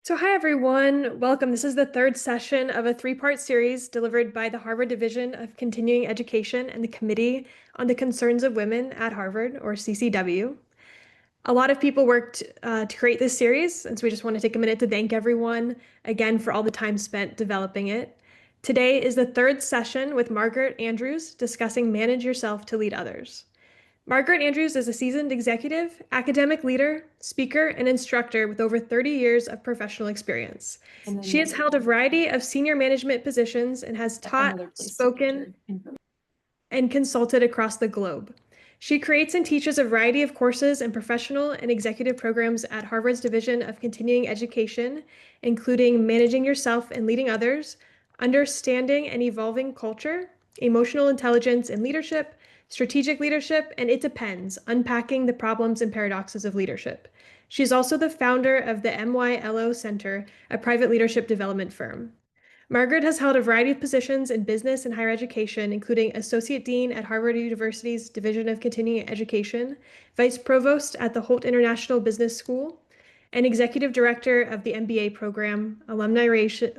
So, hi everyone. Welcome. This is the third session of a three-part series delivered by the Harvard Division of Continuing Education and the Committee on the Concerns of Women at Harvard, or CCW. A lot of people worked to create this series, and so we just want to take a minute to thank everyone again for all the time spent developing it. Today is the third session with Margaret Andrews discussing Manage Yourself to Lead Others. Margaret Andrews is a seasoned executive, academic leader, speaker, and instructor with over 30 years of professional experience. She has held a variety of senior management positions and has taught, spoken, and consulted across the globe. She creates and teaches a variety of courses and professional and executive programs at Harvard's Division of Continuing Education, including Managing Yourself and Leading Others, Understanding and Evolving Culture, Emotional Intelligence and Leadership, Strategic Leadership, and It Depends, Unpacking the Problems and Paradoxes of Leadership. She's also the founder of the MYLO Center, a private leadership development firm. Margaret has held a variety of positions in business and higher education, including Associate Dean at Harvard University's Division of Continuing Education, Vice Provost at the Holt International Business School, and Executive Director of the MBA program, Alumni Relations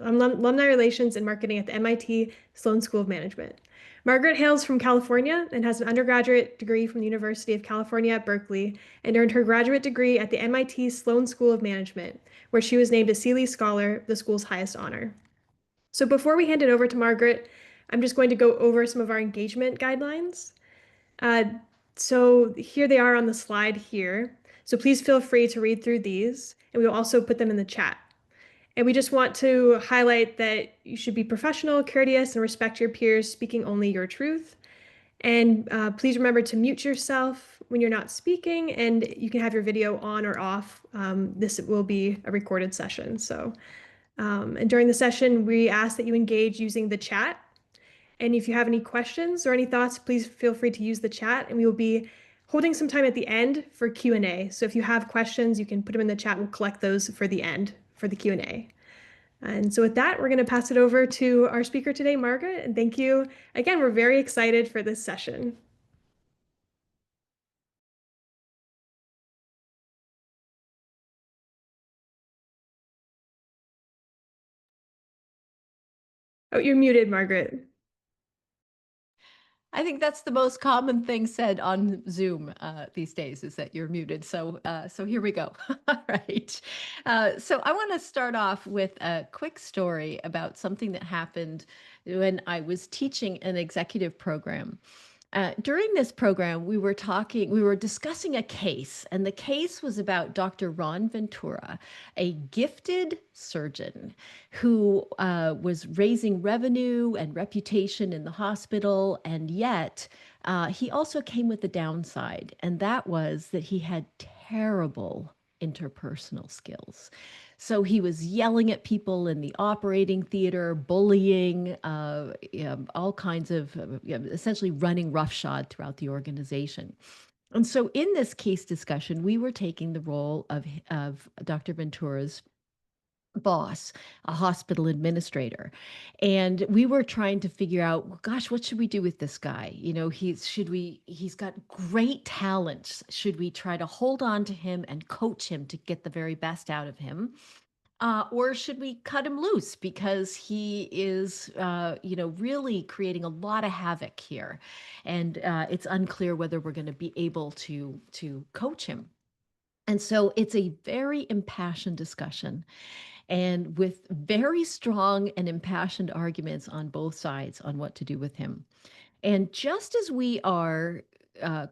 and Marketing at the MIT Sloan School of Management. Margaret hails from California and has an undergraduate degree from the University of California at Berkeley and earned her graduate degree at the MIT Sloan School of Management, where she was named a Seeley Scholar, the school's highest honor. So before we hand it over to Margaret, I'm just going to go over some of our engagement guidelines. Uh, so here they are on the slide here. So please feel free to read through these, and we will also put them in the chat. And we just want to highlight that you should be professional, courteous, and respect your peers, speaking only your truth. And please remember to mute yourself when you're not speaking, and you can have your video on or off. This will be a recorded session. And during the session, we ask that you engage using the chat. And if you have any questions or any thoughts, please feel free to use the chat, and we will be holding some time at the end for Q&A. So if you have questions, you can put them in the chat. We'll collect those for the end for the Q&A. And so with that, we're going to pass it over to our speaker today, Margaret. And thank you. Again, we're very excited for this session. Oh, you're muted, Margaret. I think that's the most common thing said on Zoom these days is that you're muted. So here we go. All right. So I want to start off with a quick story about something that happened when I was teaching an executive program. During this program, we were discussing a case, and the case was about Dr. Ron Ventura, a gifted surgeon who was raising revenue and reputation in the hospital, and yet he also came with a downside, and that was that he had terrible interpersonal skills. So he was yelling at people in the operating theater, bullying, all kinds of, essentially running roughshod throughout the organization. And so in this case discussion, we were taking the role of Dr. Ventura's boss, a hospital administrator. And we were trying to figure out, well, gosh, what should we do with this guy? He's got great talents. Should we try to hold on to him and coach him to get the very best out of him? Or should we cut him loose because he is, really creating a lot of havoc here, and it's unclear whether we're going to be able to coach him. And so it's a very impassioned discussion, and with very strong and impassioned arguments on both sides on what to do with him. And just as we are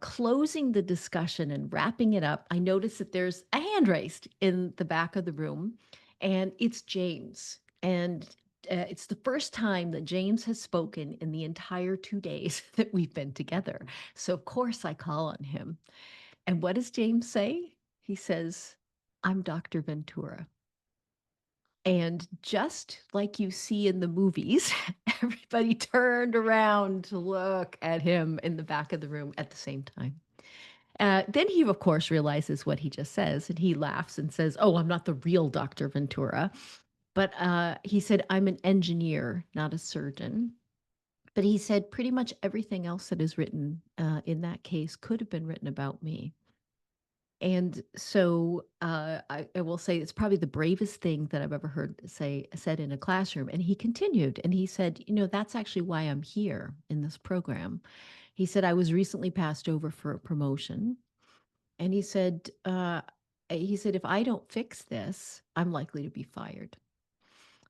closing the discussion and wrapping it up, I notice that there's a hand raised in the back of the room, and it's James. And it's the first time that James has spoken in the entire 2 days that we've been together. So, of course, I call on him. And what does James say? He says, "I'm Dr. Ventura." And just like you see in the movies, everybody turned around to look at him in the back of the room at the same time. Then he, of course, realizes what he just says, and he laughs and says, "Oh, I'm not the real Dr. Ventura." But he said, "I'm an engineer, not a surgeon." But he said pretty much everything else that is written in that case could have been written about me. And so I will say it's probably the bravest thing that I've ever heard said in a classroom. And he continued and he said, that's actually why I'm here in this program. He said, I was recently passed over for a promotion. And he said, if I don't fix this, I'm likely to be fired.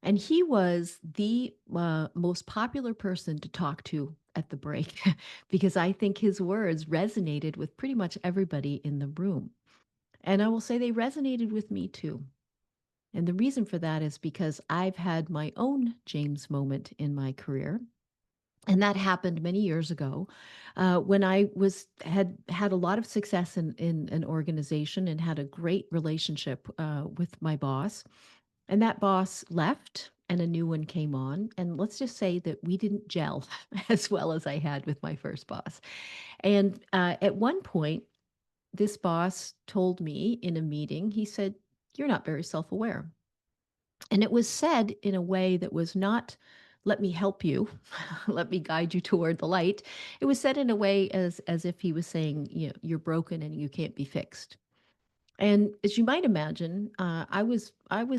And he was the most popular person to talk to at the break because I think his words resonated with pretty much everybody in the room. And I will say they resonated with me too. And the reason for that is because I've had my own James moment in my career. And that happened many years ago when I had a lot of success in an organization and had a great relationship with my boss. And that boss left and a new one came on. And let's just say that we didn't gel as well as I had with my first boss. And at one point, this boss told me in a meeting, he said, "You're not very self aware." And it was said in a way that was not, "Let me help you, let me guide you toward the light." It was said in a way as if he was saying, "You're broken and you can't be fixed." And as you might imagine, I was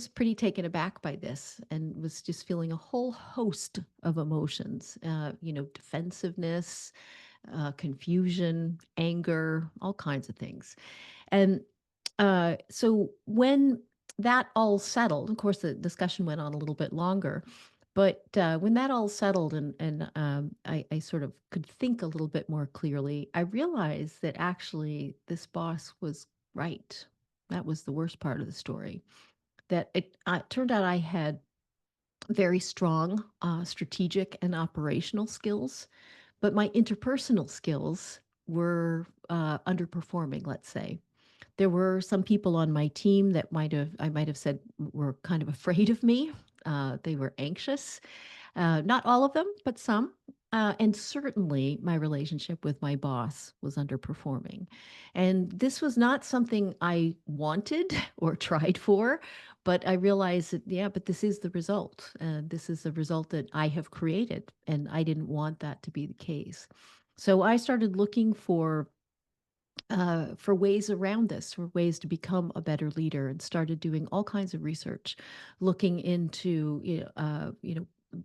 pretty taken aback by this and was just feeling a whole host of emotions, defensiveness, confusion, anger, all kinds of things. And so when that all settled, of course, the discussion went on a little bit longer. But when that all settled and I sort of could think a little bit more clearly, I realized that actually this boss was right. That was the worst part of the story. That it turned out I had very strong strategic and operational skills, but my interpersonal skills were underperforming, let's say. There were some people on my team that I might have said were kind of afraid of me. They were anxious. Not all of them, but some. And certainly my relationship with my boss was underperforming. And this was not something I wanted or tried for, but I realized that, yeah, but this is the result. This is the result that I have created. And I didn't want that to be the case. So I started looking for ways around this, for ways to become a better leader, and started doing all kinds of research, looking into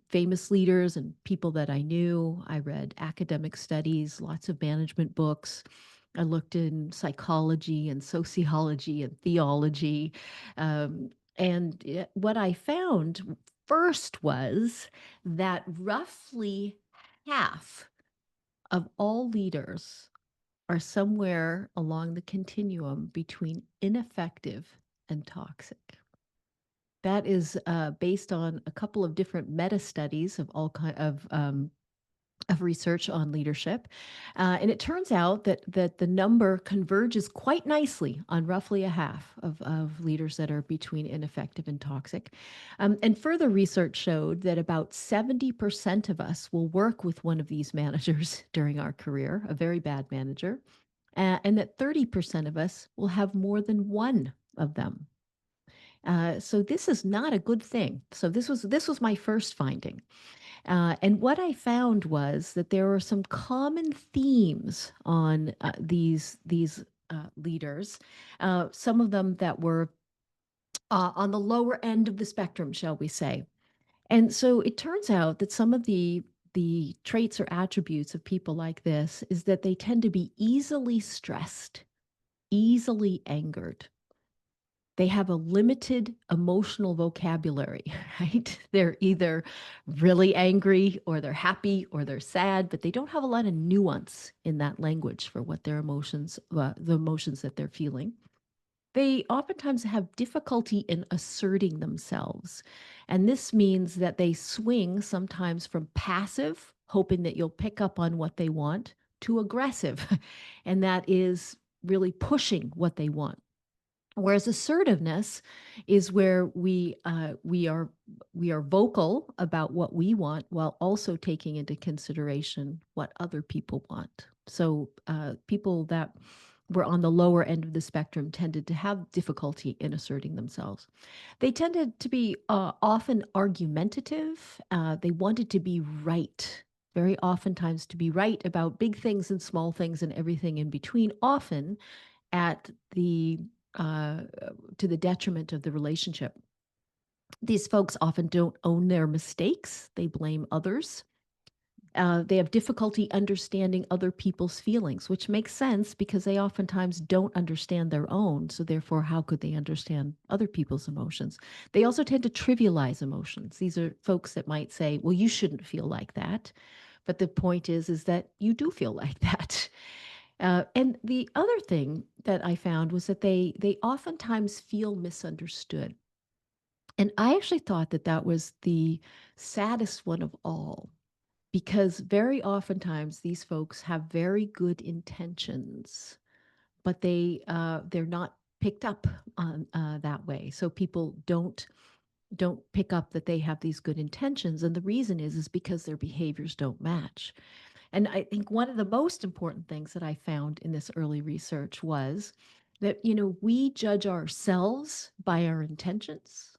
famous leaders and people that I knew. I read academic studies, lots of management books. I looked in psychology and sociology and theology. What I found first was that roughly half of all leaders are somewhere along the continuum between ineffective and toxic. That is based on a couple of different meta studies of all kind of research on leadership, and it turns out that the number converges quite nicely on roughly a half of leaders that are between ineffective and toxic. And further research showed that about 70% of us will work with one of these managers during our career, a very bad manager, and that 30% of us will have more than one of them. So this is not a good thing. So this was my first finding. And what I found was that there are some common themes on these leaders. Some of them that were on the lower end of the spectrum, shall we say? And so it turns out that some of the traits or attributes of people like this is that they tend to be easily stressed, easily angered. They have a limited emotional vocabulary, right? They're either really angry or they're happy or they're sad, but they don't have a lot of nuance in that language for what their emotions, the emotions that they're feeling. They oftentimes have difficulty in asserting themselves. And this means that they swing sometimes from passive, hoping that you'll pick up on what they want, to aggressive. And that is really pushing what they want. Whereas assertiveness is where we are vocal about what we want while also taking into consideration what other people want. So people that were on the lower end of the spectrum tended to have difficulty in asserting themselves. They tended to be often argumentative. They wanted to be right. Very oftentimes to be right about big things and small things and everything in between, often at the to the detriment of the relationship. These folks often don't own their mistakes. They blame others. They have difficulty understanding other people's feelings, which makes sense because they oftentimes don't understand their own. So, therefore, how could they understand other people's emotions? They also tend to trivialize emotions. These are folks that might say, well, you shouldn't feel like that. But the point is that you do feel like that. And the other thing that I found was that they oftentimes feel misunderstood. And I actually thought that that was the saddest one of all, because very oftentimes these folks have very good intentions, but they're not picked up on that way. So people don't pick up that they have these good intentions, and the reason is because their behaviors don't match. And I think one of the most important things that I found in this early research was that, we judge ourselves by our intentions,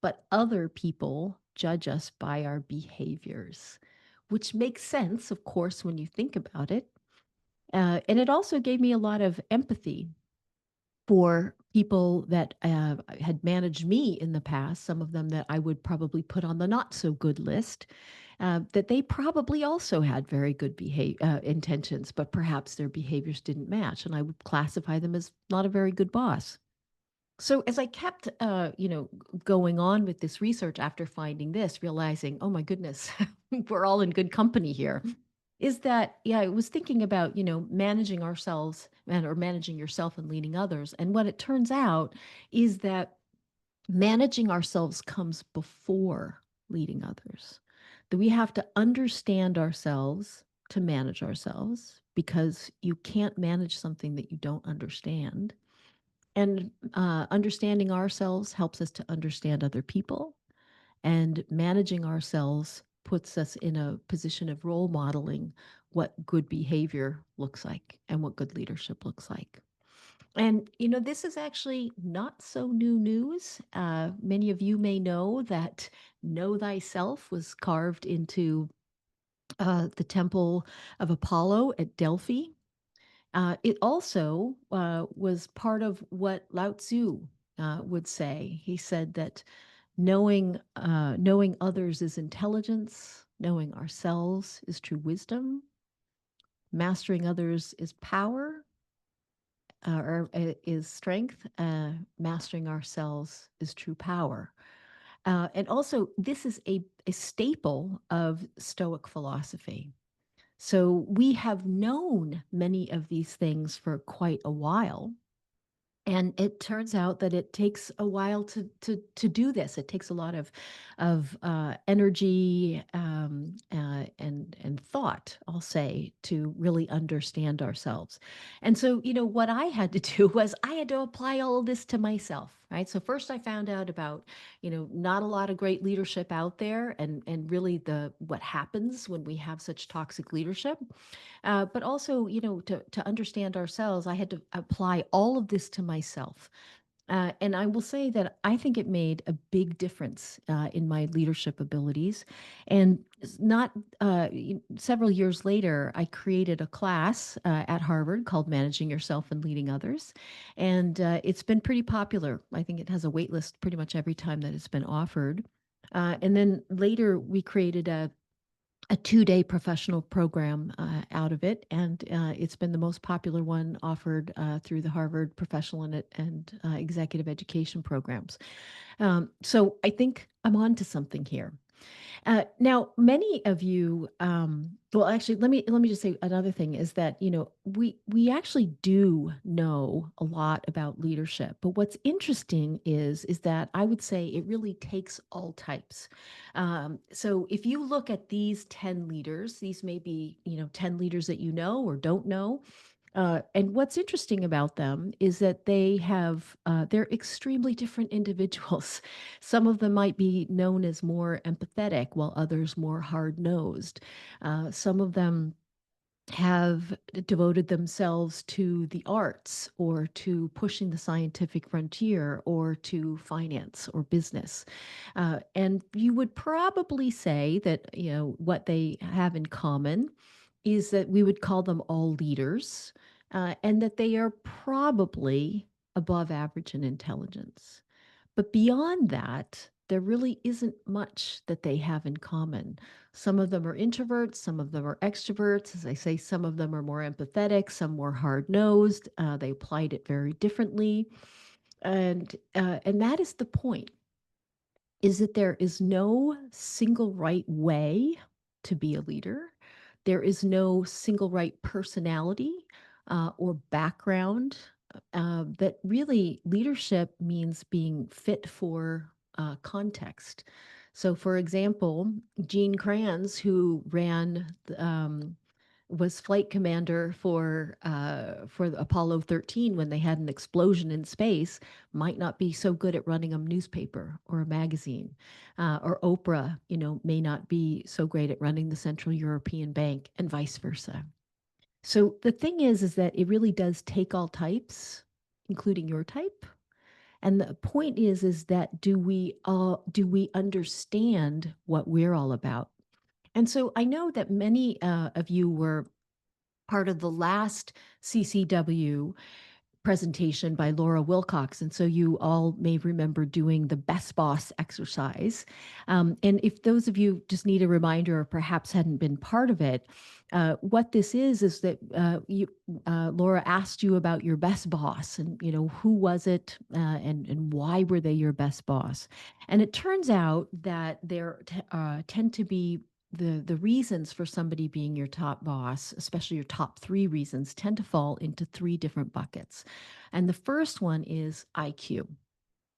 but other people judge us by our behaviors, which makes sense, of course, when you think about it. And it also gave me a lot of empathy for people that had managed me in the past, some of them that I would probably put on the not so good list, that they probably also had very good intentions, but perhaps their behaviors didn't match. And I would classify them as not a very good boss. So as I kept, going on with this research after finding this, realizing, oh my goodness, we're all in good company here, is that, yeah, I was thinking about, managing ourselves or managing yourself and leading others. And what it turns out is that managing ourselves comes before leading others. That we have to understand ourselves to manage ourselves, because you can't manage something that you don't understand. And understanding ourselves helps us to understand other people, and managing ourselves puts us in a position of role modeling what good behavior looks like and what good leadership looks like. And, this is actually not so new news. Many of you may know that Know Thyself was carved into the Temple of Apollo at Delphi. It also was part of what Lao Tzu would say. He said that knowing others is intelligence, knowing ourselves is true wisdom, mastering others is power, or is strength, mastering ourselves is true power. And also, this is a staple of Stoic philosophy. So we have known many of these things for quite a while. And it turns out that it takes a while to do this. It takes a lot of energy, and thought, I'll say, to really understand ourselves. And so, what I had to do was I had to apply all of this to myself, right? So first, I found out about, not a lot of great leadership out there, and really the what happens when we have such toxic leadership. But also, to understand ourselves, I had to apply all of this to myself. And I will say that I think it made a big difference in my leadership abilities. And not several years later, I created a class at Harvard called Managing Yourself and Leading Others. And it's been pretty popular. I think it has a wait list pretty much every time that it's been offered. And then later, we created a 2-day professional program out of it. And it's been the most popular one offered through the Harvard professional and executive education programs. So I think I'm on to something here. Now, many of you, well, actually, let me just say another thing is that, we actually do know a lot about leadership, but what's interesting is that I would say it really takes all types. So if you look at these 10 leaders, these may be, 10 leaders that you know or don't know. And what's interesting about them is that they're extremely different individuals. Some of them might be known as more empathetic, while others more hard nosed. Some of them have devoted themselves to the arts, or to pushing the scientific frontier, or to finance or business. And you would probably say that, what they have in common is that we would call them all leaders. and that they are probably above average in intelligence. But beyond that, there really isn't much that they have in common. Some of them are introverts, some of them are extroverts. As I say, some of them are more empathetic, some more hard nosed. They applied it very differently. And that is the point, is that there is no single right way to be a leader. There is no single right personality or background. That really leadership means being fit for context. So, for example, Gene Kranz, who was flight commander for the Apollo 13 when they had an explosion in space, might not be so good at running a newspaper or a magazine, or Oprah, may not be so great at running the Central European Bank, and vice versa. So the thing is that it really does take all types, including your type. And the point is that do we understand what we're all about? And so I know that many of you were part of the last CCW presentation by Laura Wilcox. And so you all may remember doing the best boss exercise. And if those of you just need a reminder or perhaps hadn't been part of it, what this is that Laura asked you about your best boss, and who was it, and why were they your best boss. And it turns out that there tend to be the reasons for somebody being your top boss, especially your top three reasons, tend to fall into three different buckets. And the first one is IQ.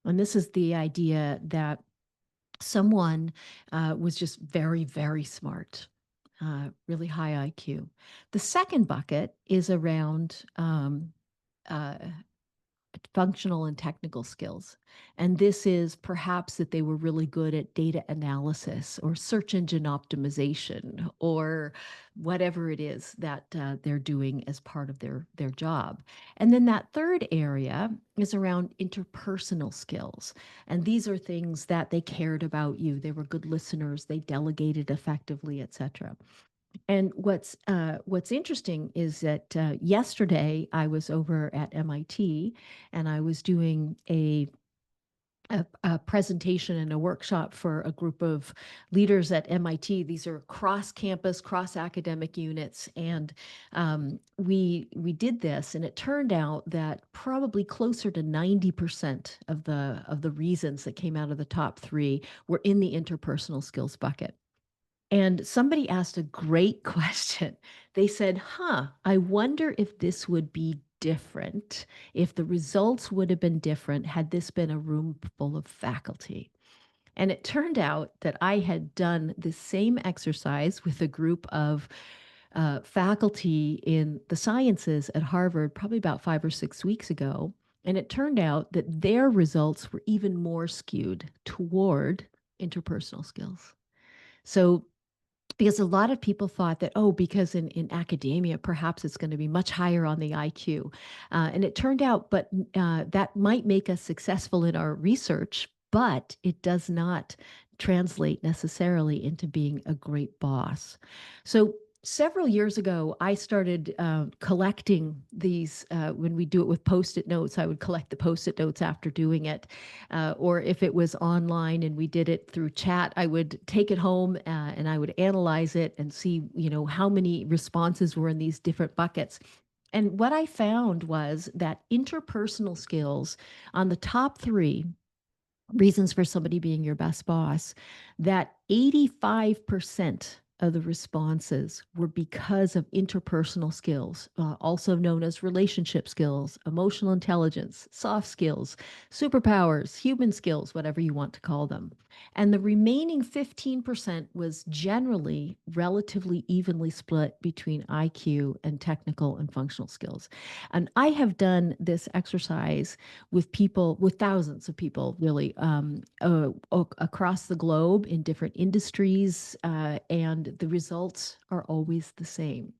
And this is the idea that someone was just very, very smart, really high IQ. The second bucket is around uh, functional and technical skills. And this is perhaps that they were really good at data analysis or search engine optimization or whatever it is that they're doing as part of their job. And then that third area is around interpersonal skills. And these are things that they cared about you. They were good listeners, they delegated effectively, etc. And what's interesting is that yesterday I was over at MIT and I was doing a presentation and a workshop for a group of leaders at MIT. These are cross-campus, cross-academic units, and we did this, and it turned out that probably closer to 90% of the reasons that came out of the top three were in the interpersonal skills bucket. And somebody asked a great question. They said, I wonder if this would be different, if the results would have been different had this been a room full of faculty. And it turned out that I had done the same exercise with a group of faculty in the sciences at Harvard probably about 5 or 6 weeks ago. And it turned out that their results were even more skewed toward interpersonal skills. So because a lot of people thought that, oh, because in academia, perhaps it's going to be much higher on the IQ. And it turned out, but that might make us successful in our research, but it does not translate necessarily into being a great boss. So several years ago, I started collecting these. When we do it with Post-it notes, I would collect the Post-it notes after doing it. Or if it was online and we did it through chat, I would take it home and I would analyze it and see, how many responses were in these different buckets. And what I found was that interpersonal skills on the top three reasons for somebody being your best boss, that 85% of the responses were because of interpersonal skills, also known as relationship skills, emotional intelligence, soft skills, superpowers, human skills, whatever you want to call them. And the remaining 15% was generally relatively evenly split between IQ and technical and functional skills. And I have done this exercise with people, with thousands of people, really, across the globe in different industries, and the results are always the same.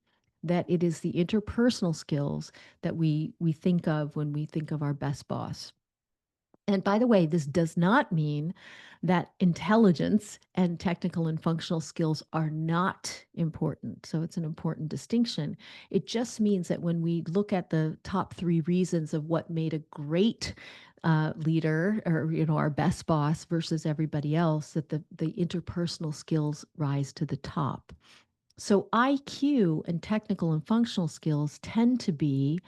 That it is the interpersonal skills that we think of when we think of our best boss. And by the way, this does not mean that intelligence and technical and functional skills are not important. So it's an important distinction. It just means that when we look at the top three reasons of what made a great leader, or our best boss versus everybody else, that the interpersonal skills rise to the top. So IQ and technical and functional skills tend to be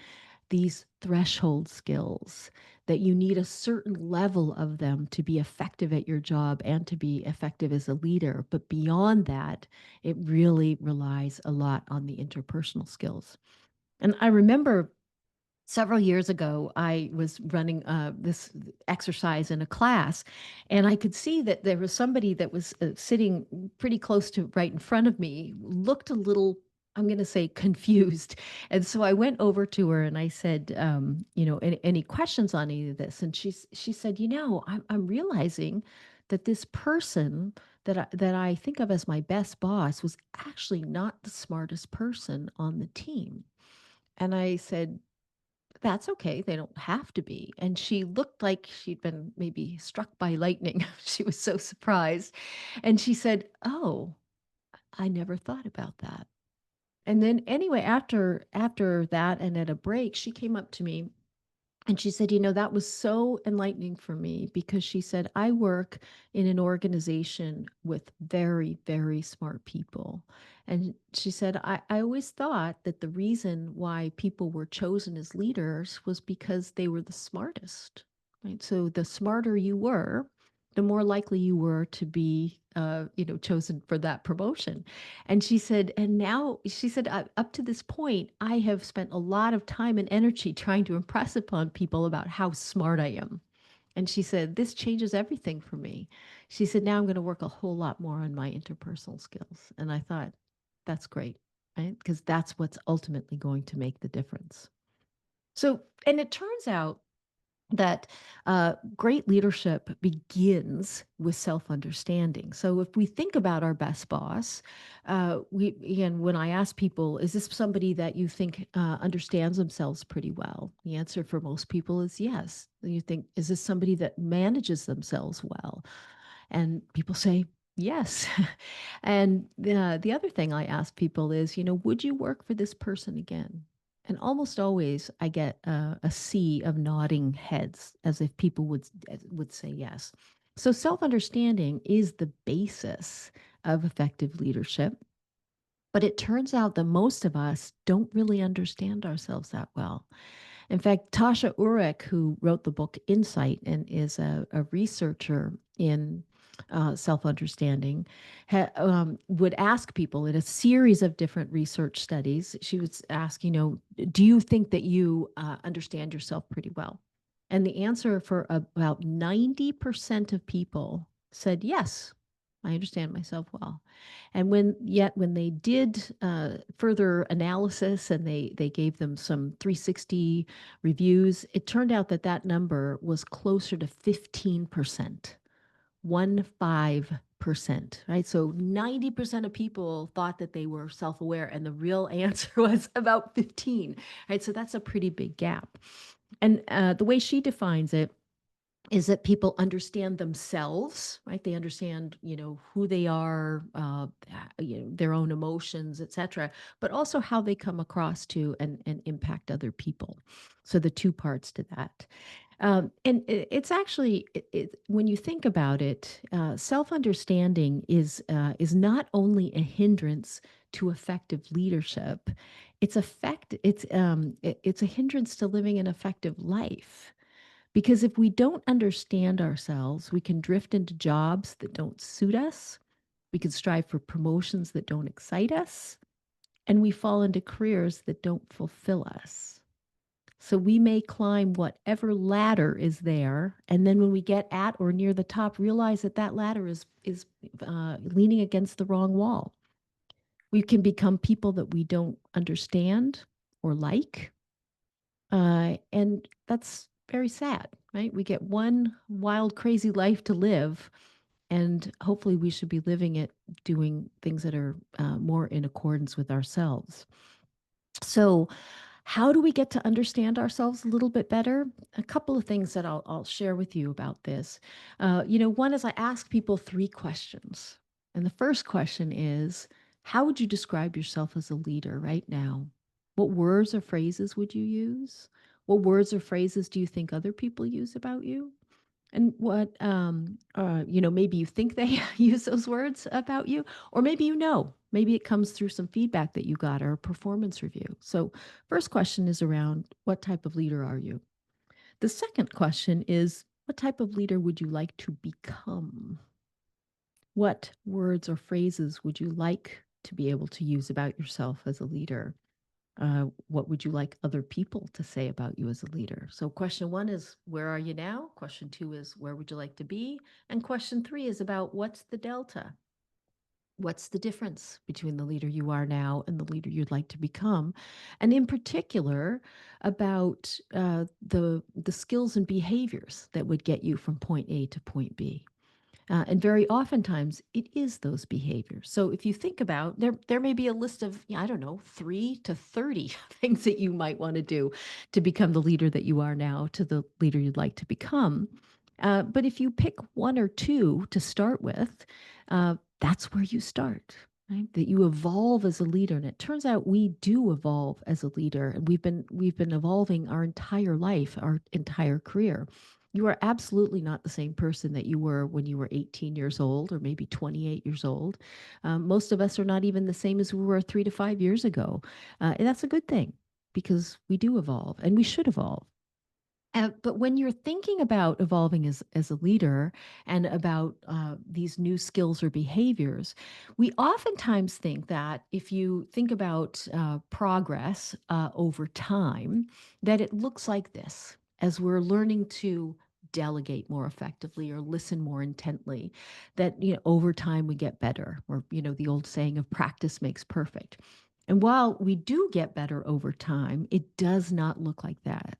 these threshold skills that you need a certain level of them to be effective at your job and to be effective as a leader. But beyond that, it really relies a lot on the interpersonal skills. And I remember several years ago, I was running this exercise in a class, and I could see that there was somebody that was sitting pretty close to right in front of me, looked a little, I'm going to say, confused. And so I went over to her and I said, any questions on any of this? And she said, I'm realizing that this person that I think of as my best boss was actually not the smartest person on the team. And I said, that's okay. They don't have to be. And she looked like she'd been maybe struck by lightning. She was so surprised. And she said, "Oh, I never thought about that." And then anyway, after that and at a break, she came up to me and she said, that was so enlightening for me, because she said, I work in an organization with very, very smart people. And she said, I always thought that the reason why people were chosen as leaders was because they were the smartest, right? So the smarter you were, the more likely you were to be, chosen for that promotion. And she said, and now she said, up to this point, I have spent a lot of time and energy trying to impress upon people about how smart I am. And she said, this changes everything for me. She said, now I'm going to work a whole lot more on my interpersonal skills. And I thought, that's great, right? Because that's what's ultimately going to make the difference. So, and it turns out that great leadership begins with self-understanding. So if we think about our best boss, when I ask people, is this somebody that you think understands themselves pretty well? The answer for most people is yes. You think, is this somebody that manages themselves well? And people say, yes. And the other thing I ask people is, would you work for this person again? And almost always I get a sea of nodding heads, as if people would say yes. So self-understanding is the basis of effective leadership. But it turns out that most of us don't really understand ourselves that well. In fact, Tasha Urek, who wrote the book Insight and is a researcher in self understanding, would ask people in a series of different research studies. She would ask, do you think that you understand yourself pretty well? And the answer for about 90% of people said, yes, I understand myself well. And when they did further analysis, and they gave them some 360 reviews, it turned out that that number was closer to 15%, 15%, right? So 90% of people thought that they were self-aware, and the real answer was about 15, right? So that's a pretty big gap. And the way she defines it is that people understand themselves, right? They understand, who they are, their own emotions, etc., but also how they come across to and impact other people. So the two parts to that. And it's actually, when you think about it, self-understanding is not only a hindrance to effective leadership, it's a hindrance to living an effective life. Because if we don't understand ourselves, we can drift into jobs that don't suit us. We can strive for promotions that don't excite us. And we fall into careers that don't fulfill us. So we may climb whatever ladder is there. And then when we get at or near the top, realize that that ladder is leaning against the wrong wall. We can become people that we don't understand or like, and that's very sad, right? We get one wild, crazy life to live, and hopefully we should be living it doing things that are more in accordance with ourselves. So, How do we get to understand ourselves a little bit better? A couple of things that I'll share with you about this. One is I ask people three questions. And the first question is, how would you describe yourself as a leader right now? What words or phrases would you use? What words or phrases do you think other people use about you? And maybe you think they use those words about you, or maybe it comes through some feedback that you got or a performance review. So, first question is around what type of leader are you? The second question is, what type of leader would you like to become? What words or phrases would you like to be able to use about yourself as a leader? What would you like other people to say about you as a leader? So, question one is, where are you now? Question two is, where would you like to be? And question three is about what's the delta? What's the difference between the leader you are now and the leader you'd like to become? And in particular, about the skills and behaviors that would get you from point A to point B. And very oftentimes it is those behaviors. So if you think about there may be a list of, I don't know, 3 to 30 things that you might want to do to become the leader that you are now to the leader you'd like to become. But if you pick one or two to start with, that's where you start. Right? That you evolve as a leader, and it turns out we do evolve as a leader, and we've been evolving our entire life, our entire career. You are absolutely not the same person that you were when you were 18 years old or maybe 28 years old. Most of us are not even the same as we were 3 to 5 years ago. And that's a good thing because we do evolve and we should evolve. But when you're thinking about evolving as a leader and about these new skills or behaviors, we oftentimes think that if you think about progress over time, that it looks like this as we're learning to delegate more effectively or listen more intently, that over time we get better, or the old saying of practice makes perfect. And while we do get better over time, it does not look like that.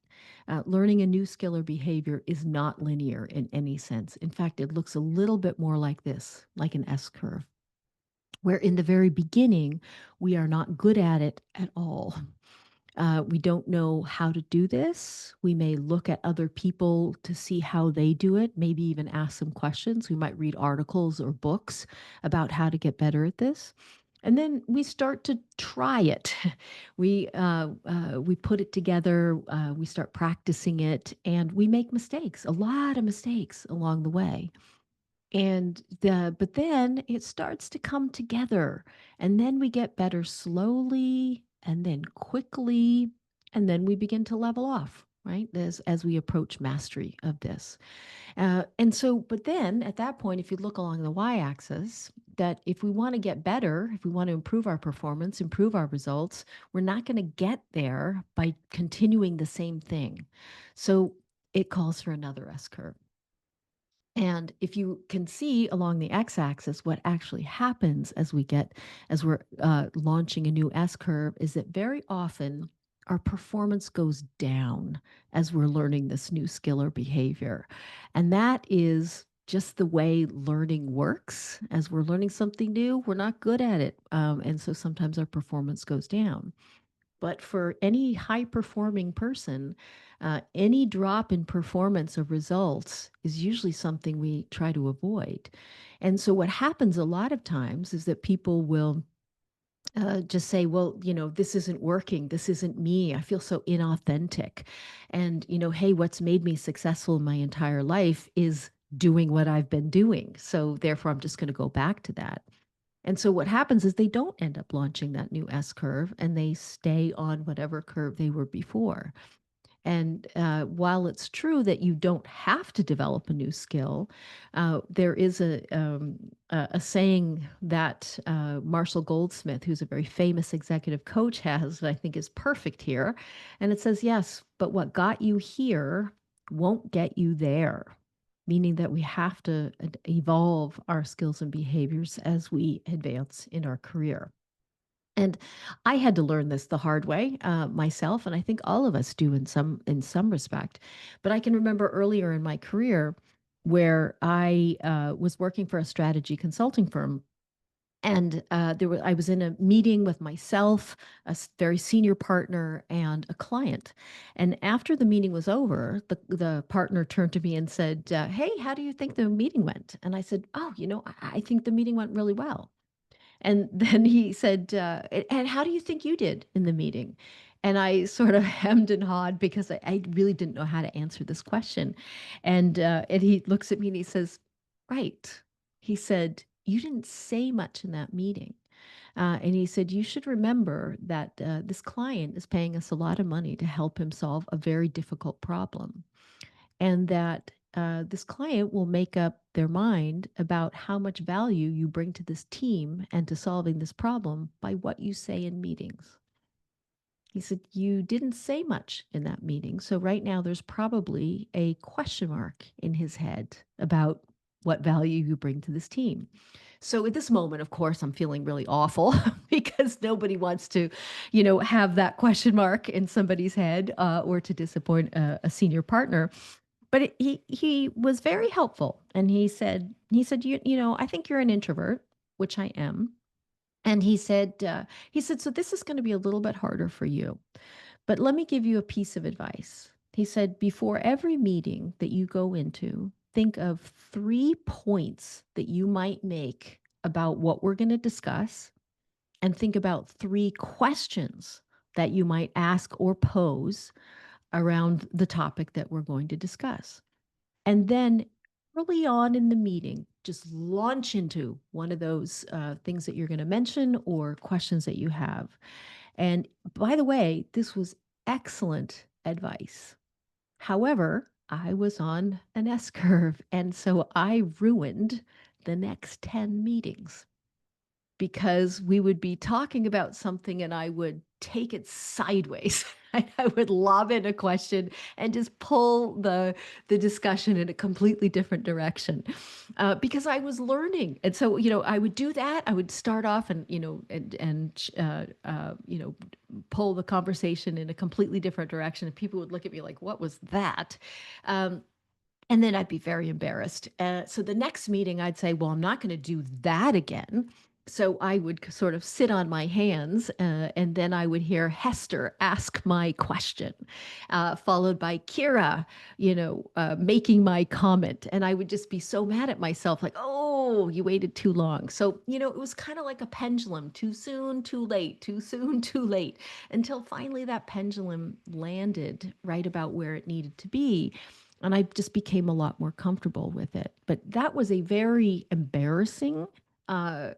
Learning a new skill or behavior is not linear in any sense. In fact, it looks a little bit more like this, like an S curve, where in the very beginning, we are not good at it at all. We don't know how to do this. We may look at other people to see how they do it, maybe even ask some questions. We might read articles or books about how to get better at this. And then we start to try it. We put it together. We start practicing it, and we make mistakes. A lot of mistakes along the way. But then it starts to come together, and then we get better slowly and then quickly, and then we begin to level off, right? As we approach mastery of this. But then at that point, if you look along the y-axis, that if we want to get better, if we want to improve our performance, improve our results, we're not going to get there by continuing the same thing. So it calls for another S curve. And if you can see along the x-axis, what actually happens as we're launching a new S curve is that very often our performance goes down as we're learning this new skill or behavior. And that is just the way learning works. As we're learning something new, we're not good at it. And so sometimes our performance goes down. But for any high performing person, any drop in performance or results is usually something we try to avoid. And so, what happens a lot of times is that people will just say, well, this isn't working. This isn't me. I feel so inauthentic. And, hey, what's made me successful in my entire life is doing what I've been doing. So, therefore, I'm just going to go back to that. And so what happens is they don't end up launching that new S curve and they stay on whatever curve they were before. And while it's true that you don't have to develop a new skill, there is a saying that Marshall Goldsmith, who's a very famous executive coach, has that I think is perfect here. And it says, yes, but what got you here won't get you there, meaning that we have to evolve our skills and behaviors as we advance in our career. And I had to learn this the hard way myself, and I think all of us do in some respect. But I can remember earlier in my career where I was working for a strategy consulting firm, And I was in a meeting with myself, very senior partner, and a client. And after the meeting was over, the partner turned to me and said, "Hey, how do you think the meeting went?" And I said, "Oh, I think the meeting went really well." And then he said, "And how do you think you did in the meeting?" And I sort of hemmed and hawed because I really didn't know how to answer this question. And he looks at me and he says, "Right." He said, "You didn't say much in that meeting." And he said, "You should remember that this client is paying us a lot of money to help him solve a very difficult problem, and that this client will make up their mind about how much value you bring to this team and to solving this problem by what you say in meetings." He said, "You didn't say much in that meeting. So right now there's probably a question mark in his head about what value you bring to this team." So at this moment, of course, I'm feeling really awful because nobody wants to, have that question mark in somebody's head, or to disappoint a senior partner. But he was very helpful, and he said, I think you're an introvert, which I am." And he said, "So this is going to be a little bit harder for you, but let me give you a piece of advice." He said, "Before every meeting that you go into, think of 3 points that you might make about what we're going to discuss, and think about 3 questions that you might ask or pose around the topic that we're going to discuss. And then early on in the meeting, just launch into one of those things that you're going to mention or questions that you have." And by the way, this was excellent advice. However, I was on an S curve. And so I ruined the next 10 meetings because we would be talking about something and I would take it sideways. I would lob in a question and just pull the discussion in a completely different direction, because I was learning. And so, I would do that. I would start off and, pull the conversation in a completely different direction. And people would look at me like, "What was that?" Um, and then I'd be very embarrassed. So the next meeting, I'd say, "Well, I'm not going to do that again." So I would sort of sit on my hands, and then I would hear Hester ask my question, followed by Kira, making my comment. And I would just be so mad at myself, like, "Oh, you waited too long." So, it was kind of like a pendulum: too soon, too late, too soon, too late, until finally that pendulum landed right about where it needed to be. And I just became a lot more comfortable with it. But that was a very embarrassing uh,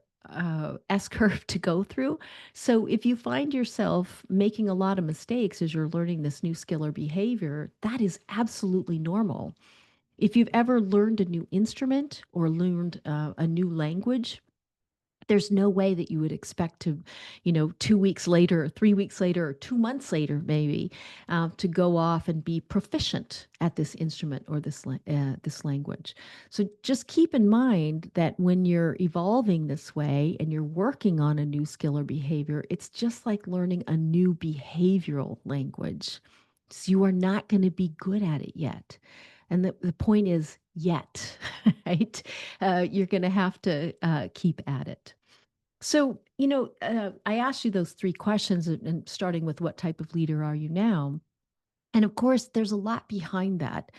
S curve to go through. So if you find yourself making a lot of mistakes as you're learning this new skill or behavior, that is absolutely normal. If you've ever learned a new instrument or learned a new language, there's no way that you would expect to, 2 weeks later, or 3 weeks later, or 2 months later, maybe, to go off and be proficient at this instrument or this language. So just keep in mind that when you're evolving this way and you're working on a new skill or behavior, it's just like learning a new behavioral language. So you are not going to be good at it yet. And the point is yet, right? You're going to have to keep at it. So, I asked you those 3 questions, and starting with what type of leader are you now? And of course, there's a lot behind that,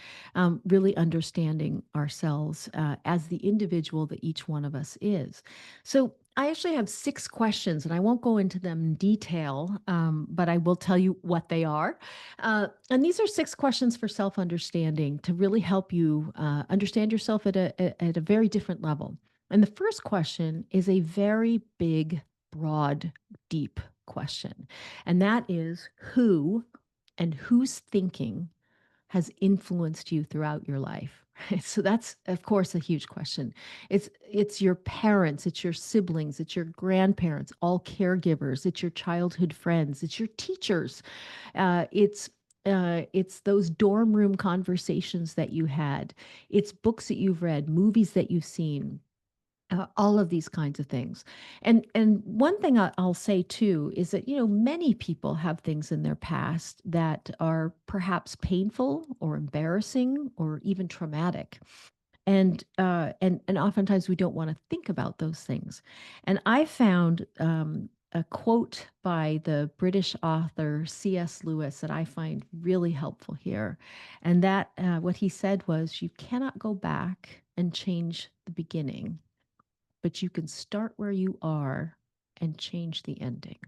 really understanding ourselves as the individual that each one of us is. So I actually have 6 questions, and I won't go into them in detail, but I will tell you what they are. And these are 6 questions for self understanding to really help you understand yourself at a very different level. And the first question is a very big, broad, deep question. And that is, who and whose thinking has influenced you throughout your life? So that's, of course, a huge question. It's your parents, it's your siblings, it's your grandparents, all caregivers, it's your childhood friends, it's your teachers, it's those dorm room conversations that you had, it's books that you've read, movies that you've seen, all of these kinds of things. And one thing I'll say too is that, many people have things in their past that are perhaps painful or embarrassing or even traumatic. And oftentimes we don't want to think about those things. And I found a quote by the British author C.S. Lewis that I find really helpful here. And that what he said was, "You cannot go back and change the beginning, but you can start where you are and change the ending."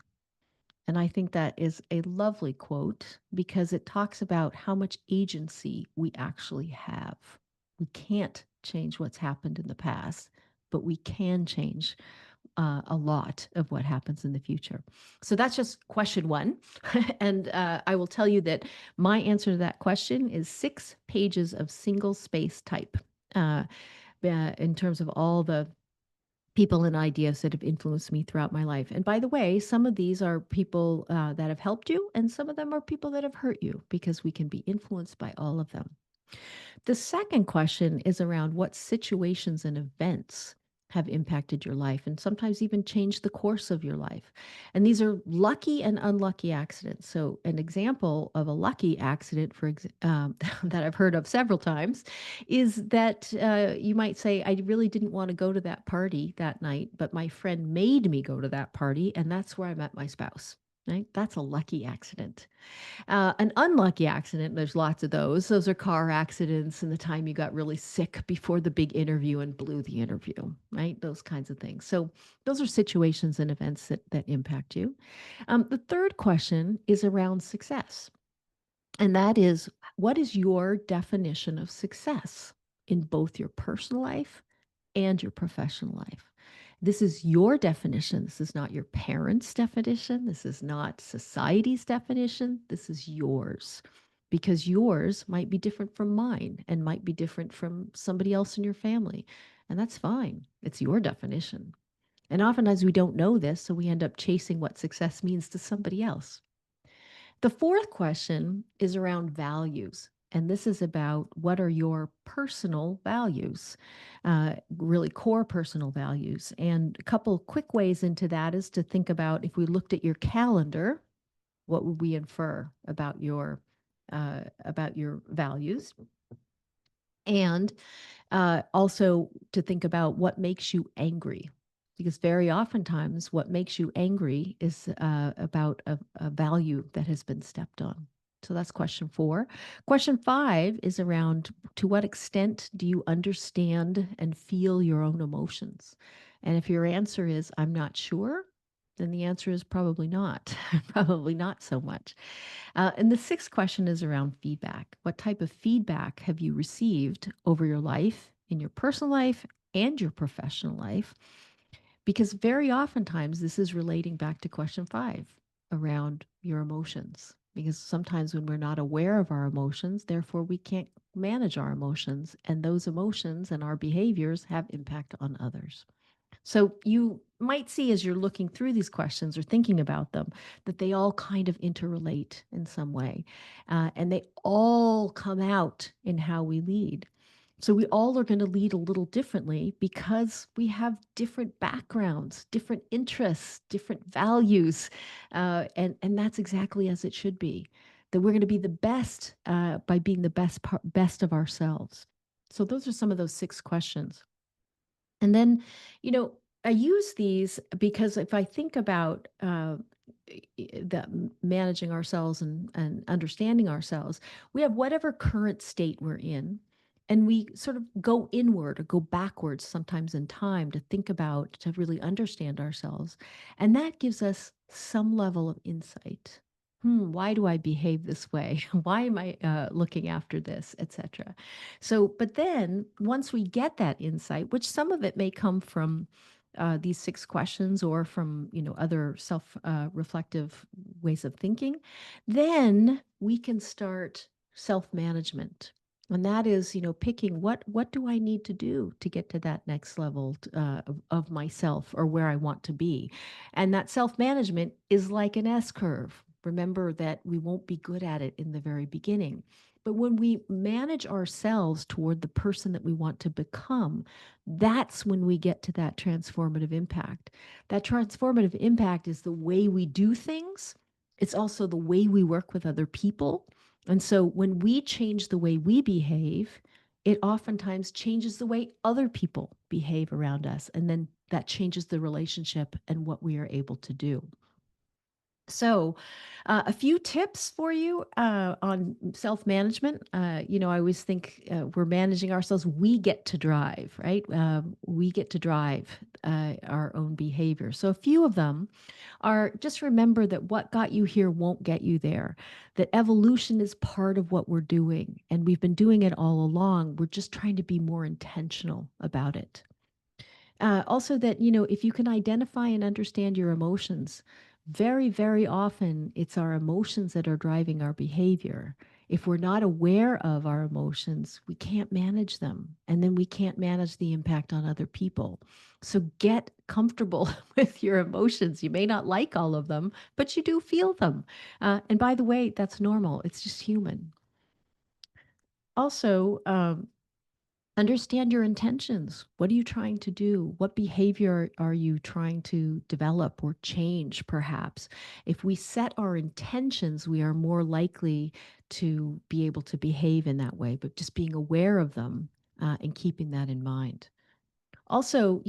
And I think that is a lovely quote because it talks about how much agency we actually have. We can't change what's happened in the past, but we can change a lot of what happens in the future. So that's just question one. And I will tell you that my answer to that question is 6 pages of single space type in terms of all the people and ideas that have influenced me throughout my life. And by the way, some of these are people that have helped you, and some of them are people that have hurt you because we can be influenced by all of them. The second question is around what situations and events have impacted your life and sometimes even changed the course of your life. And these are lucky and unlucky accidents. So, an example of a lucky accident, that I've heard of several times, is that you might say, "I really didn't want to go to that party that night, but my friend made me go to that party, and that's where I met my spouse." Right? That's a lucky accident. An unlucky accident, there's lots of those. Those are car accidents and the time you got really sick before the big interview and blew the interview, right? Those kinds of things. So those are situations and events that impact you. The third question is around success. And that is, what is your definition of success in both your personal life and your professional life? This is your definition. This is not your parents' definition. This is not society's definition. This is yours because yours might be different from mine and might be different from somebody else in your family. And that's fine. It's your definition. And oftentimes we don't know this, so we end up chasing what success means to somebody else. The fourth question is around values. And this is about what are your personal values, really core personal values. And a couple quick ways into that is to think about if we looked at your calendar, what would we infer about your values? And also to think about what makes you angry. Because very oftentimes, what makes you angry is about a value that has been stepped on. So that's question 4. Question 5 is around to what extent do you understand and feel your own emotions? And if your answer is, "I'm not sure," then the answer is probably not, probably not so much. And the sixth question is around feedback. What type of feedback have you received over your life, in your personal life and your professional life? Because very oftentimes this is relating back to question 5 around your emotions. Because sometimes when we're not aware of our emotions, therefore we can't manage our emotions, and those emotions and our behaviors have impact on others. So you might see as you're looking through these questions or thinking about them that they all kind of interrelate in some way. And they all come out in how we lead. So we all are going to lead a little differently because we have different backgrounds, different interests, different values. And that's exactly as it should be. That we're going to be the best by being the best of ourselves. So those are some of those 6 questions. And then, you know, I use these because if I think about managing ourselves and understanding ourselves, we have whatever current state we're in, and we sort of go inward or go backwards sometimes in time to think about, to really understand ourselves. And that gives us some level of insight. Why do I behave this way? Why am I looking after this, etc.? So, but then once we get that insight, which some of it may come from these 6 questions or from other self-reflective ways of thinking, then we can start self-management. And that is, picking what do I need to do to get to that next level of myself or where I want to be. And that self-management is like an S curve. Remember that we won't be good at it in the very beginning. But when we manage ourselves toward the person that we want to become, that's when we get to that transformative impact. That transformative impact is the way we do things. It's also the way we work with other people. And so when we change the way we behave, it oftentimes changes the way other people behave around us. And then that changes the relationship and what we are able to do. So, a few tips for you on self management. I always think we're managing ourselves. We get to drive, right? We get to drive our own behavior. So, a few of them are just remember that what got you here won't get you there, that evolution is part of what we're doing. And we've been doing it all along. We're just trying to be more intentional about it. Also, that, if you can identify and understand your emotions, very, very often it's our emotions that are driving our behavior. If we're not aware of our emotions, we can't manage them. And then we can't manage the impact on other people. So get comfortable with your emotions. You may not like all of them, but you do feel them. And by the way, that's normal, it's just human. Also, understand your intentions. What are you trying to do? What behavior are you trying to develop or change, perhaps? If we set our intentions, we are more likely to be able to behave in that way, but just being aware of them and keeping that in mind. Also,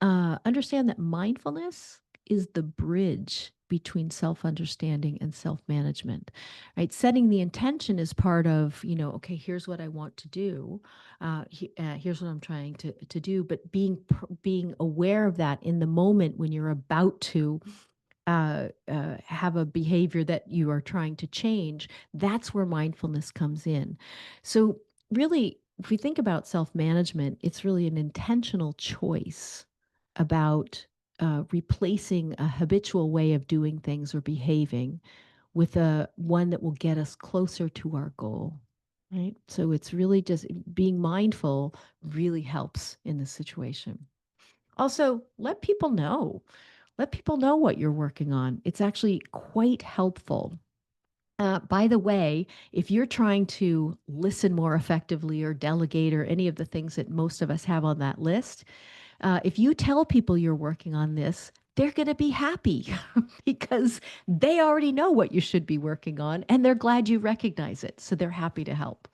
understand that mindfulness is the bridge between self-understanding and self-management, right? Setting the intention is part of, okay, here's what I want to do. Here's what I'm trying to do. But being aware of that in the moment when you're about to have a behavior that you are trying to change, that's where mindfulness comes in. So, really, if we think about self management, it's really an intentional choice about replacing a habitual way of doing things or behaving with a one that will get us closer to our goal. Right. So it's really just being mindful really helps in this situation. Also, let people know. Let people know what you're working on. It's actually quite helpful. By the way, if you're trying to listen more effectively or delegate or any of the things that most of us have on that list, if you tell people you're working on this, they're going to be happy because they already know what you should be working on and they're glad you recognize it. So they're happy to help.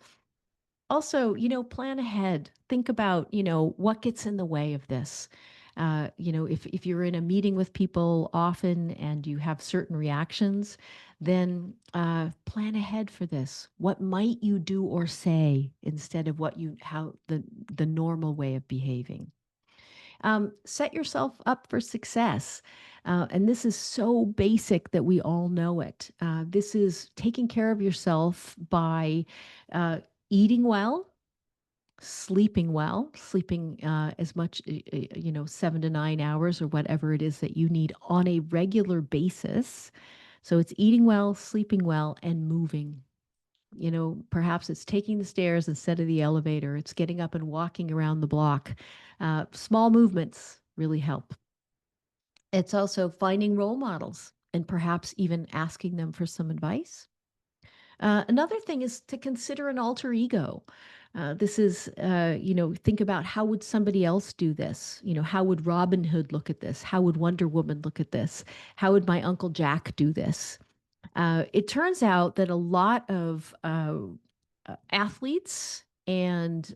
Also, plan ahead. Think about, what gets in the way of this. If you're in a meeting with people often and you have certain reactions, then plan ahead for this. What might you do or say instead of how the normal way of behaving? Set yourself up for success. And this is so basic that we all know it. This is taking care of yourself by uh, eating well, sleeping well, sleeping as much, 7 to 9 hours or whatever it is that you need on a regular basis. So it's eating well, sleeping well, and moving. Perhaps it's taking the stairs instead of the elevator. It's getting up and walking around the block. Small movements really help. It's also finding role models and perhaps even asking them for some advice. Another thing is to consider an alter ego. This is, think about how would somebody else do this? How would Robin Hood look at this? How would Wonder Woman look at this? How would my Uncle Jack do this? It turns out that a lot of athletes and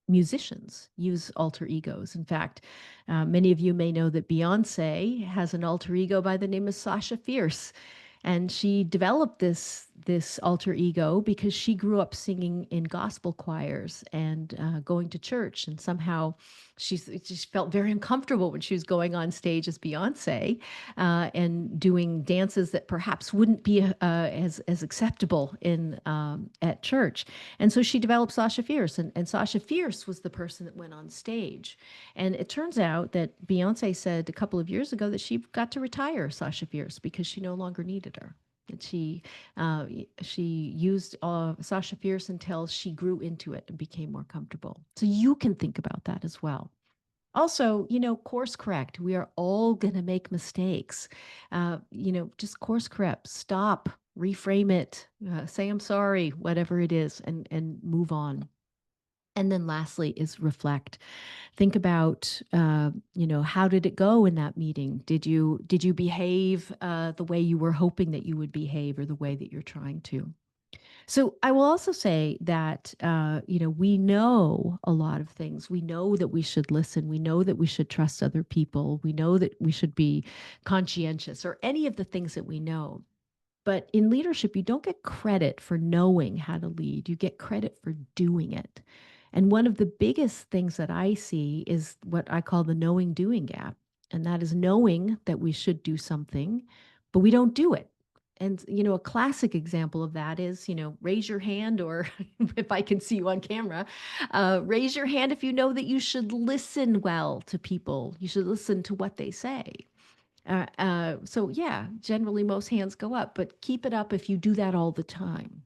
musicians use alter egos. In fact, many of you may know that Beyonce has an alter ego by the name of Sasha Fierce. And she developed this alter ego because she grew up singing in gospel choirs and going to church, and somehow she just felt very uncomfortable when she was going on stage as Beyonce and doing dances that perhaps wouldn't be as acceptable in at church. And so she developed Sasha Fierce, and Sasha Fierce was the person that went on stage. And it turns out that Beyonce said a couple of years ago that she got to retire Sasha Fierce because she no longer needed her. And she used Sasha Fierce until she grew into it and became more comfortable. So you can think about that as well. Also, course correct. We are all going to make mistakes. Just course correct. Stop, reframe it, say I'm sorry, whatever it is, and move on. And then lastly is reflect. Think about, how did it go in that meeting? Did you behave the way you were hoping that you would behave, or the way that you're trying to? So I will also say that, we know a lot of things. We know that we should listen. We know that we should trust other people. We know that we should be conscientious, or any of the things that we know. But in leadership, you don't get credit for knowing how to lead. You get credit for doing it. And one of the biggest things that I see is what I call the knowing doing gap. And that is knowing that we should do something, but we don't do it. And, a classic example of that is, raise your hand, or if I can see you on camera, raise your hand if you know that you should listen well to people. You should listen to what they say. So yeah, generally most hands go up, but keep it up if you do that all the time,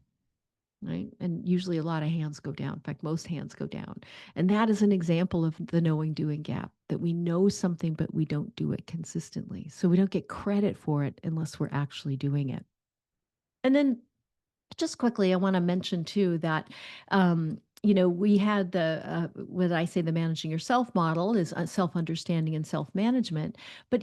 right? And usually a lot of hands go down. In fact, most hands go down. And that is an example of the knowing doing gap, that we know something, but we don't do it consistently. So we don't get credit for it unless we're actually doing it. And then just quickly, I want to mention too that, we had what I say, the managing yourself model is self understanding and self management. But,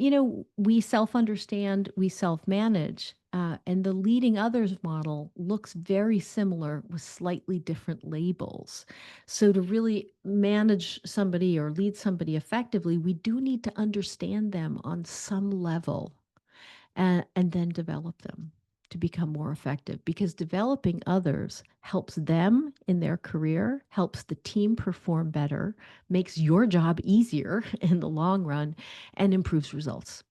we self understand, we self manage. And the leading others model looks very similar with slightly different labels. So, to really manage somebody or lead somebody effectively, we do need to understand them on some level, and then develop them to become more effective, because developing others helps them in their career, helps the team perform better, makes your job easier in the long run, and improves results.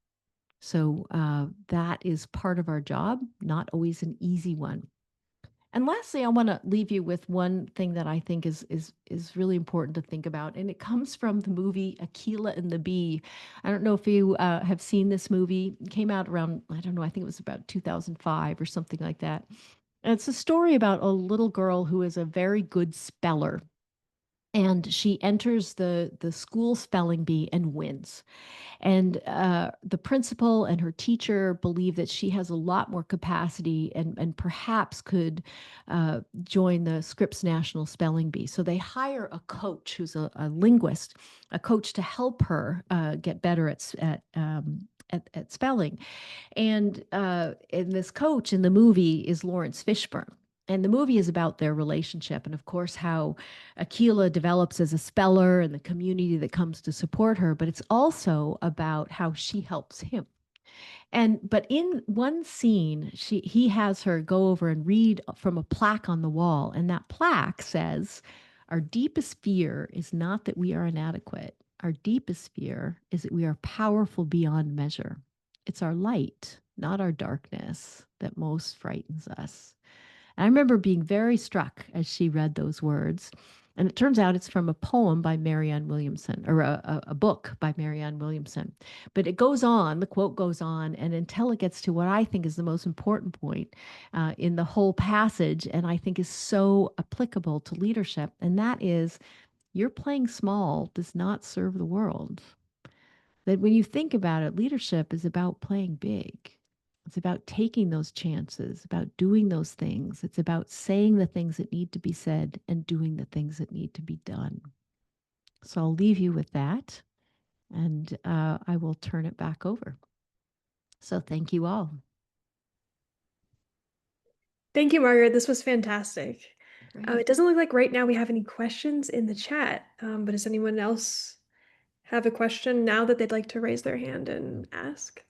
So that is part of our job, not always an easy one. And lastly, I want to leave you with one thing that I think is really important to think about, and it comes from the movie Aquila and the Bee. I don't know if you have seen this movie. It came out around, I don't know, I think it was about 2005 or something like that. And it's a story about a little girl who is a very good speller, and she enters the school spelling bee and wins. And the principal and her teacher believe that she has a lot more capacity, and perhaps could join the Scripps National Spelling Bee. So they hire a coach who's a linguist, a coach to help her get better at spelling. And this coach in the movie is Lawrence Fishburne. And the movie is about their relationship, and of course, how Aquila develops as a speller and the community that comes to support her. But it's also about how she helps him. But in one scene, he has her go over and read from a plaque on the wall, and that plaque says, "Our deepest fear is not that we are inadequate. Our deepest fear is that we are powerful beyond measure. It's our light, not our darkness, that most frightens us." And I remember being very struck as she read those words. And it turns out it's from a poem by Marianne Williamson, or a book by Marianne Williamson. But it goes on, the quote goes on, and until it gets to what I think is the most important point in the whole passage, and I think is so applicable to leadership, and that is, your playing small does not serve the world. That when you think about it, leadership is about playing big. It's about taking those chances, about doing those things. It's about saying the things that need to be said and doing the things that need to be done. So I'll leave you with that, and I will turn it back over. So thank you all. Thank you, Margaret. This was fantastic. Great. It doesn't look like right now we have any questions in the chat, but does anyone else have a question now that they'd like to raise their hand and ask?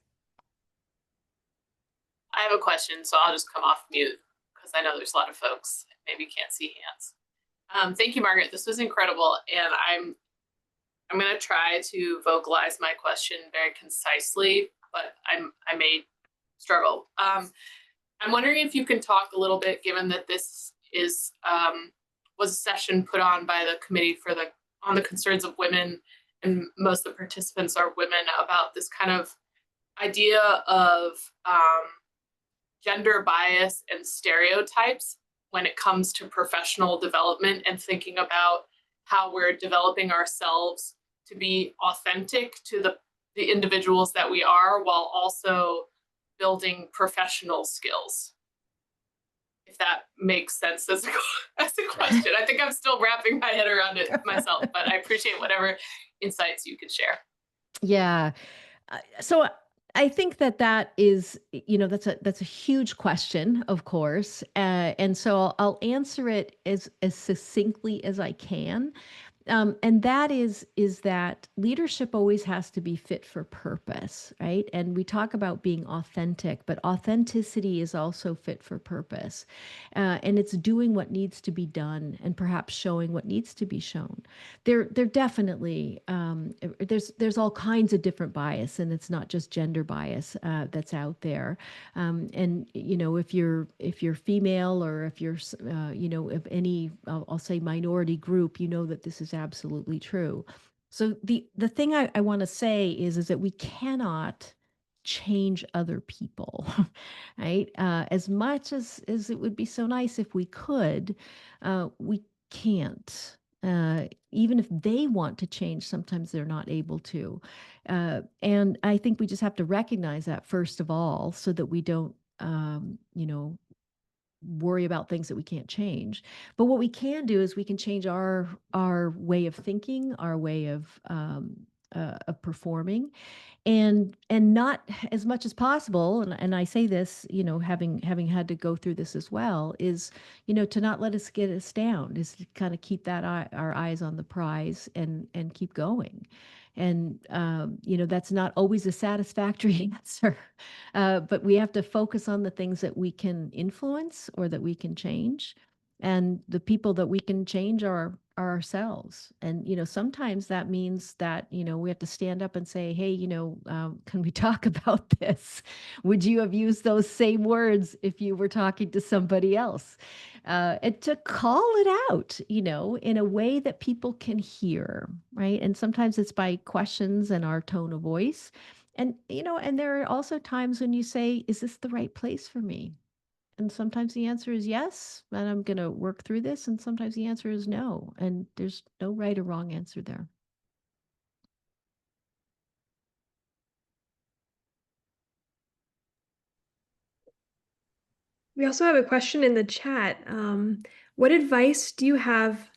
I have a question, so I'll just come off mute because I know there's a lot of folks maybe can't see hands. Thank you, Margaret. This was incredible, and I'm going to try to vocalize my question very concisely, but I may struggle. I'm wondering if you can talk a little bit, given that this is was a session put on by the committee on the concerns of women, and most of the participants are women, about this kind of idea of gender bias and stereotypes when it comes to professional development, and thinking about how we're developing ourselves to be authentic to the individuals that we are, while also building professional skills. If that makes sense as a question. I think I'm still wrapping my head around it myself, but I appreciate whatever insights you could share. Yeah. So I think that that is, that's a huge question, of course, and so I'll answer it as succinctly as I can. And that is that leadership always has to be fit for purpose, right? And we talk about being authentic, but authenticity is also fit for purpose, and it's doing what needs to be done, and perhaps showing what needs to be shown. There definitely there's all kinds of different bias, and it's not just gender bias that's out there. And if you're female, or if you're of any, I'll say, minority group, you know that this is absolutely true. So the thing I want to say is that we cannot change other people, right? As much as it would be so nice if we could, we can't. Even if they want to change, sometimes they're not able to. And I think we just have to recognize that first of all, so that we don't, worry about things that we can't change. But what we can do is we can change our way of thinking, our way of performing, and not, as much as possible, and I say this, having had to go through this as well, is, to not let us get us down, is to kind of keep our eyes on the prize, and keep going. And that's not always a satisfactory answer, but we have to focus on the things that we can influence or that we can change. And the people that we can change are ourselves. And sometimes that means that we have to stand up and say, hey, can we talk about this? Would you have used those same words if you were talking to somebody else? And to call it out, in a way that people can hear, right? And sometimes it's by questions and our tone of voice. And there are also times when you say, is this the right place for me? And sometimes the answer is yes, and I'm going to work through this. And sometimes the answer is no. And there's no right or wrong answer there. We also have a question in the chat. What advice do you have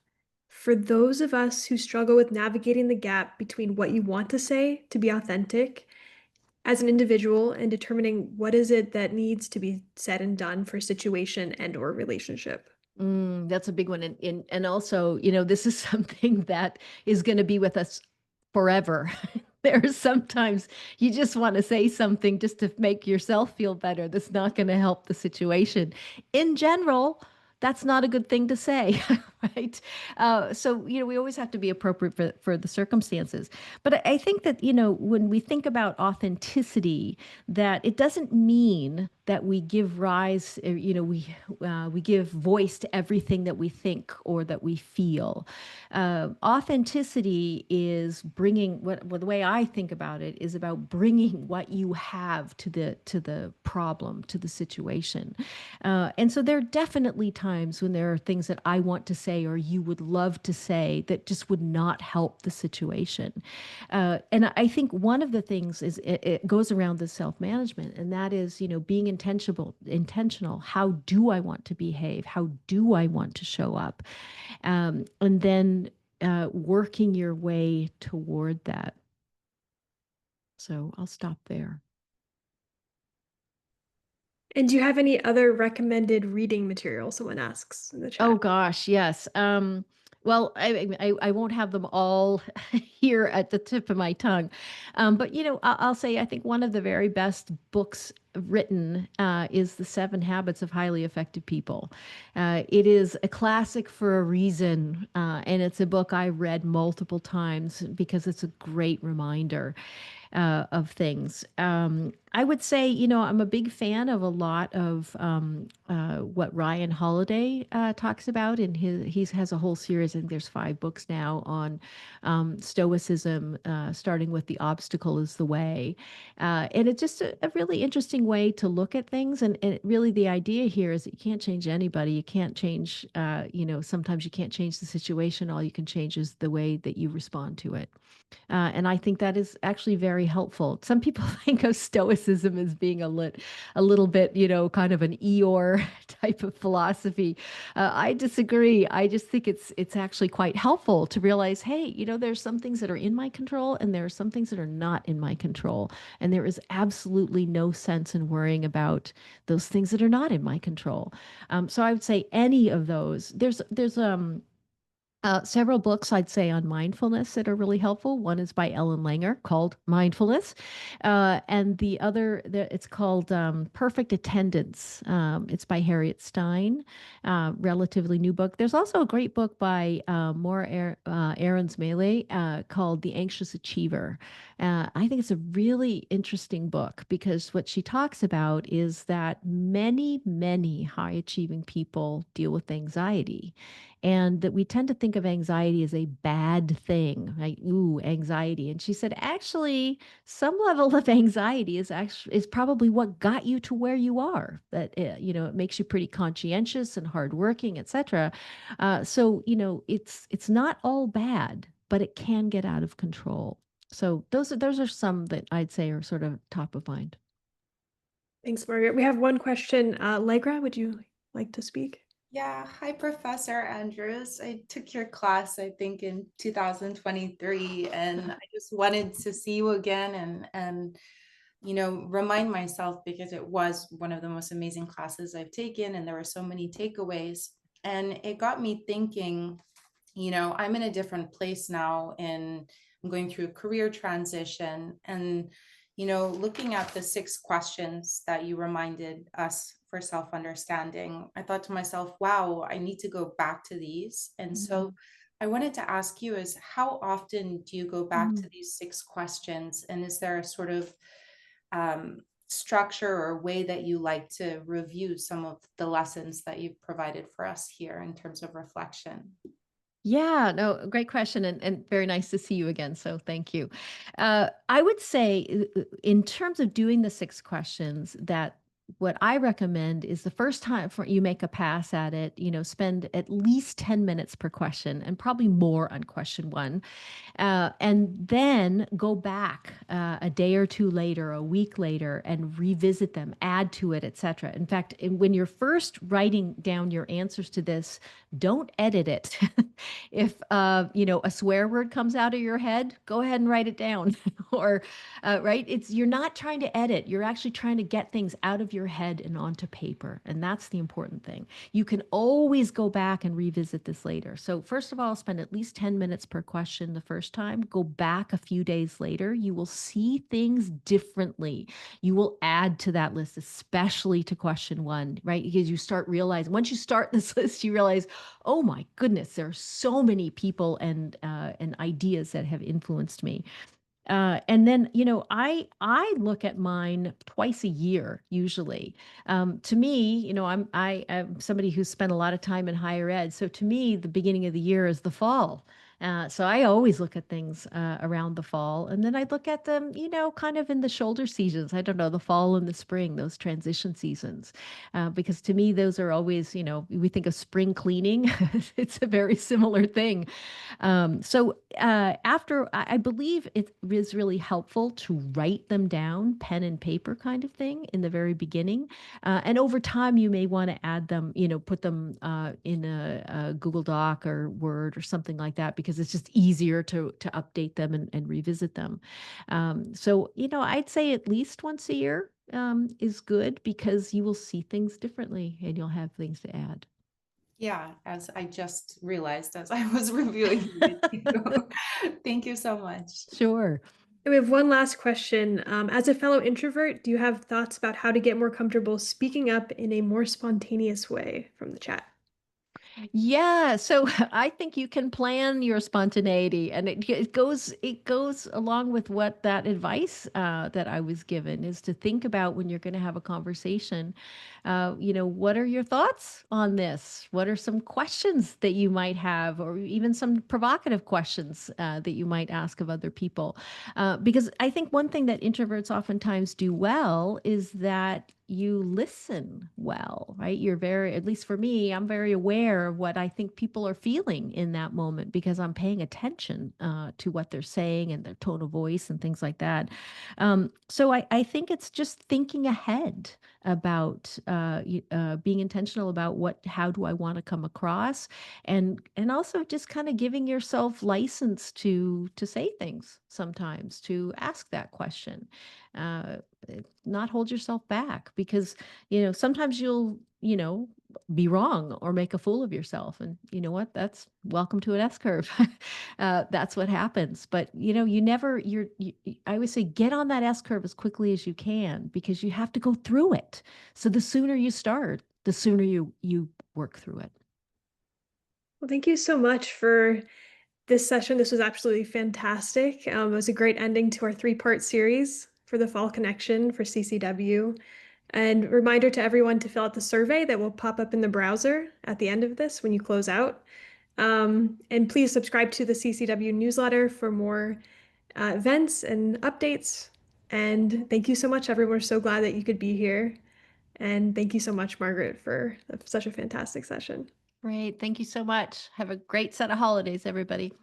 for those of us who struggle with navigating the gap between what you want to say to be authentic as an individual and determining what is it that needs to be said and done for situation and or relationship? That's a big one. And also, this is something that is going to be with us forever. There's sometimes you just want to say something just to make yourself feel better. That's not going to help the situation. In general, that's not a good thing to say, right? So, we always have to be appropriate for the circumstances. But I think that, when we think about authenticity, that it doesn't mean that we give rise, we give voice to everything that we think or that we feel. Authenticity is bringing the way I think about it is about bringing what you have to the problem, to the situation. And so there are definitely times when there are things that I want to say or you would love to say that just would not help the situation. And I think one of the things is it goes around the self-management, and that is, being intentional. How do I want to behave? How do I want to show up? And then working your way toward that. So I'll stop there. And do you have any other recommended reading material? Someone asks in the chat. Oh gosh, yes. Well, I won't have them all here at the tip of my tongue, but I'll say I think one of the very best books written is The 7 Habits of Highly Effective People. It is a classic for a reason, and it's a book I read multiple times because it's a great reminder of things. I would say, I'm a big fan of a lot of what Ryan Holiday talks about, and he has a whole series. I think there's 5 books now on Stoicism, starting with "The Obstacle is the Way," and it's just a really interesting interesting way to look at things. And really the idea here is that you can't change anybody. You can't change, sometimes you can't change the situation. All you can change is the way that you respond to it. And I think that is actually very helpful. Some people think of Stoicism as being a little bit, kind of an Eeyore type of philosophy. I disagree. I just think it's actually quite helpful to realize, hey, there's some things that are in my control, and there are some things that are not in my control, and there is absolutely no sense in worrying about those things that are not in my control. So I would say any of those. There's several books I'd say on mindfulness that are really helpful. One is by Ellen Langer called Mindfulness, and it's called Perfect Attendance. It's by Harriet Stein, relatively new book. There's also a great book by Aarons Mele called The Anxious Achiever. I think it's a really interesting book because what she talks about is that many, many high achieving people deal with anxiety, and that we tend to think of anxiety as a bad thing, like, ooh, anxiety. And she said, actually, some level of anxiety is probably what got you to where you are. That it makes you pretty conscientious and hardworking, etc. So it's not all bad, but it can get out of control. So those are some that I'd say are sort of top of mind. Thanks, Margaret. We have one question. Allegra, would you like to speak? Yeah, hi, Professor Andrews. I took your class, I think, in 2023, and I just wanted to see you again and remind myself because it was one of the most amazing classes I've taken, and there were so many takeaways. And it got me thinking, I'm in a different place now, and I'm going through a career transition. And looking at the 6 questions that you reminded us for self-understanding, I thought to myself, wow, I need to go back to these. And so I wanted to ask you is how often do you go back to these 6 questions? And is there a sort of structure or way that you like to review some of the lessons that you've provided for us here in terms of reflection? Yeah, no, great question, and very nice to see you again. So thank you. I would say, in terms of doing the 6 questions, that what I recommend is the first time you make a pass at it, spend at least 10 minutes per question, and probably more on question one, and then go back a day or two later, a week later, and revisit them, add to it, etc. In fact, when you're first writing down your answers to this, don't edit it. If a swear word comes out of your head, go ahead and write it down. Or right, you're not trying to edit. You're actually trying to get things out of your head and onto paper, and that's the important thing. You can always go back and revisit this later. So first of all, spend at least 10 minutes per question the first time. Go back a few days later. You will see things differently. You will add to that list, especially to question one, right? Because you start realizing, once you start this list, you realize, oh my goodness, there are so many people and ideas that have influenced me. And then, I look at mine twice a year usually. To me, I'm somebody who's spent a lot of time in higher ed. So to me, the beginning of the year is the fall. So I always look at things around the fall, and then I look at them, kind of in the shoulder seasons. I don't know, the fall and the spring, those transition seasons, because to me, those are always, we think of spring cleaning. It's a very similar thing. So after, I believe it is really helpful to write them down, pen and paper kind of thing in the very beginning. And over time, you may want to add them, put them in a Google Doc or Word or something like that, because it's just easier to update them and revisit them. So, I'd say at least once a year is good, because you will see things differently and you'll have things to add. Yeah, as I just realized as I was reviewing the video. Thank you so much. Sure. And we have one last question. As a fellow introvert, do you have thoughts about how to get more comfortable speaking up in a more spontaneous way from the chat? Yeah, so I think you can plan your spontaneity, and it goes along with what that advice that I was given is to think about when you're going to have a conversation. What are your thoughts on this? What are some questions that you might have, or even some provocative questions that you might ask of other people? Because I think one thing that introverts oftentimes do well is that you listen well, right? You're very, at least for me, I'm very aware of what I think people are feeling in that moment because I'm paying attention to what they're saying and their tone of voice and things like that. So I think it's just thinking ahead about being intentional about how do I want to come across, and also just kind of giving yourself license to say things sometimes, to ask that question. Uh, Not hold yourself back because sometimes you'll be wrong or make a fool of yourself, and you know what, that's welcome to an S-curve. That's what happens, but you never I always say get on that S-curve as quickly as you can because you have to go through it. So the sooner you start, the sooner you work through it. Well, thank you so much for this session. This was absolutely fantastic. It was a great ending to our three-part series for the Fall Connection for CCW. And reminder to everyone to fill out the survey that will pop up in the browser at the end of this when you close out. And please subscribe to the CCW newsletter for more events and updates. And thank you so much, everyone. We're so glad that you could be here. And thank you so much, Margaret, for such a fantastic session. Great. Thank you so much. Have a great set of holidays, everybody.